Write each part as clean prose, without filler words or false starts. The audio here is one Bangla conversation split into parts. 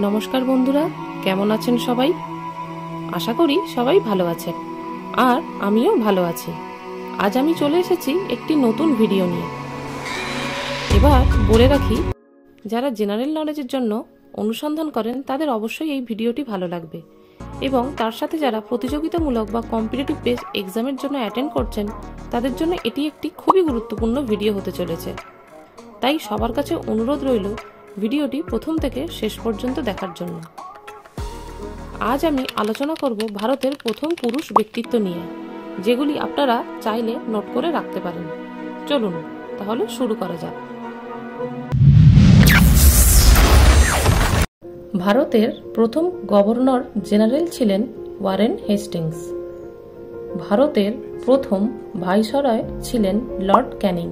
নমস্কার বন্ধুরা, কেমন আছেন সবাই? আশা করি সবাই ভালো আছেন, আর আমিও ভালো আছি। আজ আমি চলে এসেছি একটি নতুন ভিডিও নিয়ে। এবার বলে রাখি, যারা জেনারেল নলেজের জন্য অনুসন্ধান করেন তাদের অবশ্যই এই ভিডিওটি ভালো লাগবে, এবং তার সাথে যারা প্রতিযোগিতামূলক বা কম্পিটিটিভ বেস এক্সামের জন্য অ্যাটেন্ড করছেন তাদের জন্য এটি একটি খুবই গুরুত্বপূর্ণ ভিডিও হতে চলেছে। তাই সবার কাছে অনুরোধ রইল ভিডিওটি প্রথম থেকে শেষ পর্যন্ত দেখার জন্য। আজ আমি আলোচনা করব ভারতের প্রথম পুরুষ ব্যক্তিত্ব নিয়ে, যেগুলি আপনারা চাইলে নোট করে রাখতে পারেন। চলুন তাহলে শুরু করা যাক। ভারতের প্রথম গভর্নর জেনারেল ছিলেন ওয়ারেন হেস্টিংস। ভারতের প্রথম ভাইসরয় ছিলেন লর্ড ক্যানিং।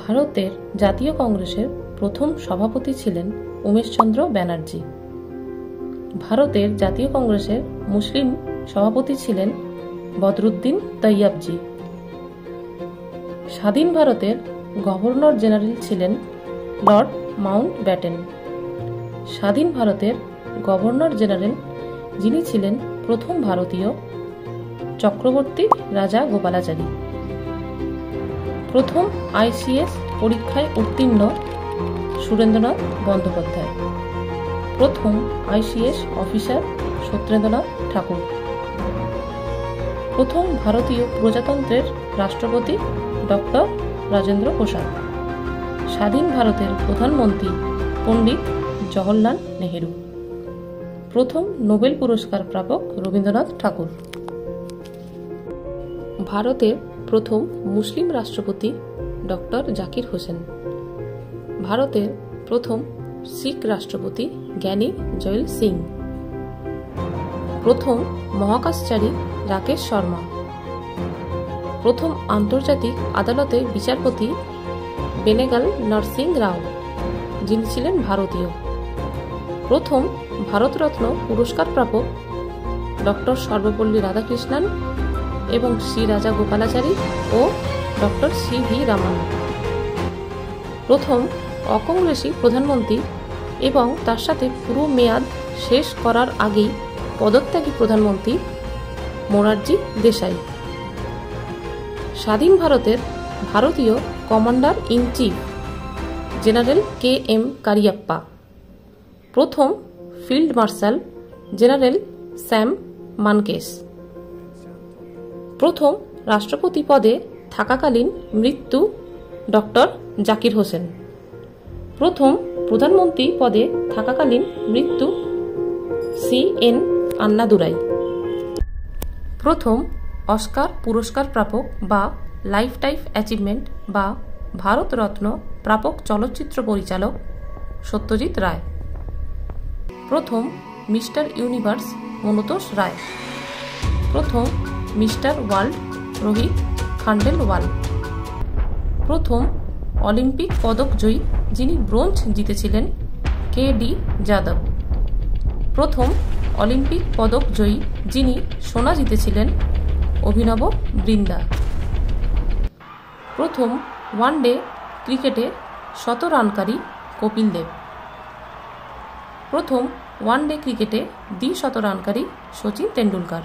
ভারতের জাতীয় কংগ্রেসের প্রথম সভাপতি ছিলেন উমেশচন্দ্র ব্যানার্জি। ভারতের জাতীয় কংগ্রেসের মুসলিম সভাপতি ছিলেন বদরুদ্দিন তৈয়বজি। স্বাধীন ভারতের গভর্নর জেনারেল ছিলেন লর্ড মাউন্টব্যাটেন। স্বাধীন ভারতের গভর্নর জেনারেল যিনি ছিলেন প্রথম ভারতীয়, চক্রবর্তী রাজা গোপালাচারী। প্রথম আইসিএস পরীক্ষায় উত্তীর্ণ সুরেন্দ্রনাথ বন্দ্যোপাধ্যায়। প্রথম আইসিএস অফিসার সত্যেন্দ্রনাথ ঠাকুর। প্রথম ভারতীয় প্রজাতন্ত্রের রাষ্ট্রপতি ডক্টর রাজেন্দ্র প্রসাদ। স্বাধীন ভারতের প্রধানমন্ত্রী পণ্ডিত জওহরলাল নেহেরু। প্রথম নোবেল পুরস্কার প্রাপক রবীন্দ্রনাথ ঠাকুর। ভারতের প্রথম মুসলিম রাষ্ট্রপতি ডক্টর জাকির হোসেন। ভারতের প্রথম শিখ রাষ্ট্রপতি জ্ঞানী জৈল সিং। প্রথম মহাকাশচারী রাকেশ শর্মা। প্রথম আন্তর্জাতিক আদালতে বিচারপতি বেনেগাল নরসিং রাও, যিনি ছিলেন ভারতীয়। প্রথম ভারতরত্ন পুরস্কার প্রাপক ডক্টর সর্বপল্লী রাধাকৃষ্ণন এবং শ্রী রাজা গোপালাচারী ও ডক্টর সি.ভি. রামান। প্রথম অকংগ্রেসী প্রধানমন্ত্রী এবং তার সাথে পুরো মেয়াদ শেষ করার আগেই পদত্যাগী প্রধানমন্ত্রী মোরারজি দেশাই। স্বাধীন ভারতের ভারতীয় commander in chief general KM. Cariappa. প্রথম ফিল্ড মার্শাল জেনারেল স্যাম মানকেস। প্রথম রাষ্ট্রপতি পদে থাকাকালীন মৃত্যু ডক্টর জাকির হোসেন। প্রথম প্রধানমন্ত্রী পদে থাকাকালীন মৃত্যু সি.এন. আন্নাদুরাই। প্রথম অস্কার পুরস্কার প্রাপক বা লাইফ টাইম অ্যাচিভমেন্ট বা ভারতরত্ন প্রাপক চলচ্চিত্র পরিচালক সত্যজিৎ রায়। প্রথম মিস্টার ইউনিভার্স মনতোষ রায়। প্রথম মিস্টার ওয়ার্ল্ড রোহিত খান্ডেলওয়াল। প্রথম অলিম্পিক পদক জয়ী যিনি ব্রোঞ্জ জিতেছিলেন কে.ডি. যাদব। প্রথম অলিম্পিক পদক জয়ী যিনি সোনা জিতেছিলেন অভিনব বৃন্দা। প্রথম ওয়ানডে ক্রিকেটে 100 রানকারী কপিল দেব। প্রথম ওয়ানডে ক্রিকেটে 200 রানকারী সচিন তেন্ডুলকর।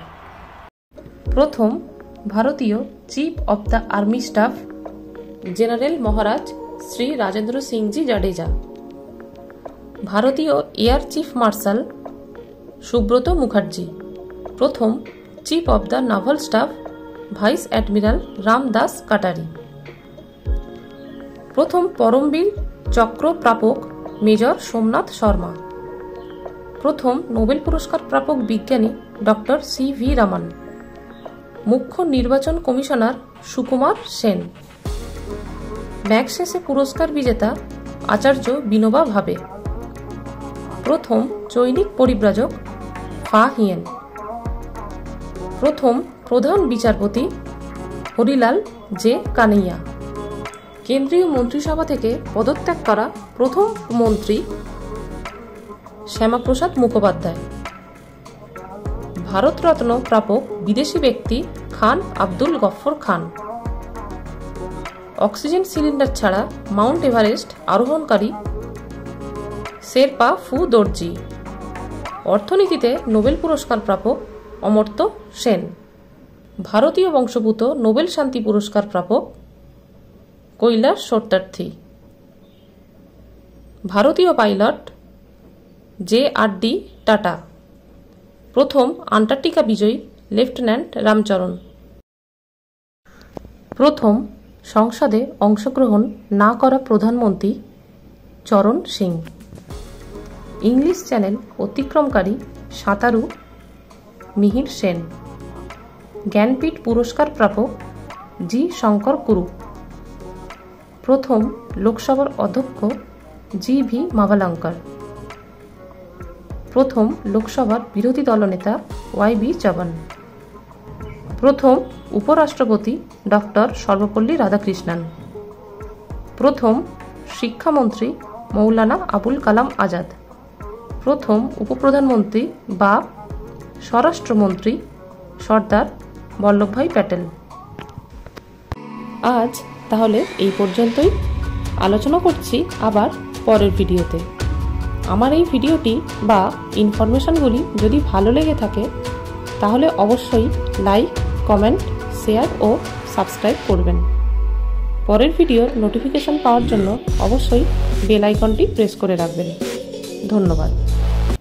প্রথম ভারতীয় chief of the army staff general Maharaj Shri Rajendra Singhji Jadeja. ভারতীয় air chief marshal Subroto Mukherjee. প্রথম chief of the naval staff vice admiral Ramdas Katari. প্রথম পরমবীর চক্র প্রাপক মেজর সোমনাথ শর্মা। প্রথম নোবেল পুরস্কার প্রাপক বিজ্ঞানী ডক্টর সি.ভি. রামান। মুখ্য নির্বাচন কমিশনার সুকুমার সেন। ম্যাগসেসে পুরস্কার বিজেতা আচার্য বিনোবা ভাবে। প্রথম চৈনিক পরিব্রাজক ফা হিয়েন। প্রথম প্রধান বিচারপতি হরিলাল জে কানাইয়া। কেন্দ্রীয় মন্ত্রিসভা থেকে পদত্যাগ করা প্রথম মন্ত্রী শ্যামাপ্রসাদ মুখোপাধ্যায়। ভারতরত্ন প্রাপক বিদেশি ব্যক্তি খান আব্দুল গফর খান। অক্সিজেন সিলিন্ডার ছাড়া মাউন্ট এভারেস্ট আরোহণকারী শেরপা ফু দর্জি। অর্থনীতিতে নোবেল পুরস্কার প্রাপক অমর্ত্য সেন। ভারতীয় বংশোদ্ভূত নোবেল শান্তি পুরস্কার প্রাপক কৈলাস সত্যার্থী। ভারতীয় পাইলট JRD টাটা। প্রথম আন্টার্কটিকা বিজয়ী লেফটেন্যান্ট রামচরণ। প্রথম সংসদে অংশগ্রহণ না করা প্রধানমন্ত্রী চরণ সিং। ইংলিশ চ্যানেল অতিক্রমকারী সাঁতারু মিহির সেন। জ্ঞানপীঠ পুরস্কার প্রাপক জি শঙ্কর কুরুপ। প্রথম লোকসভার অধ্যক্ষ GV মাভালাঙ্কার। প্রথম লোকসভার বিরোধী দলনেতা YB চবন। প্রথম উপরাষ্ট্রপতি ডক্টর সর্বপল্লী রাধাকৃষ্ণন। প্রথম শিক্ষামন্ত্রী মৌলানা আবুল কালাম আজাদ। প্রথম উপপ্রধানমন্ত্রী বা স্বরাষ্ট্রমন্ত্রী সর্দার বল্লভভাই প্যাটেল। আজ তাহলে এই পর্যন্তই। আলোচনা করছি আবার পরের ভিডিওতে। আমার এই ভিডিওটি বা ইনফরমেশনগুলি যদি ভালো লেগে থাকে তাহলে অবশ্যই লাইক, কমেন্ট, শেয়ার ও সাবস্ক্রাইব করবেন। পরের ভিডিওর নোটিফিকেশন পাওয়ার জন্য অবশ্যই বেল আইকনটি প্রেস করে রাখবেন। ধন্যবাদ।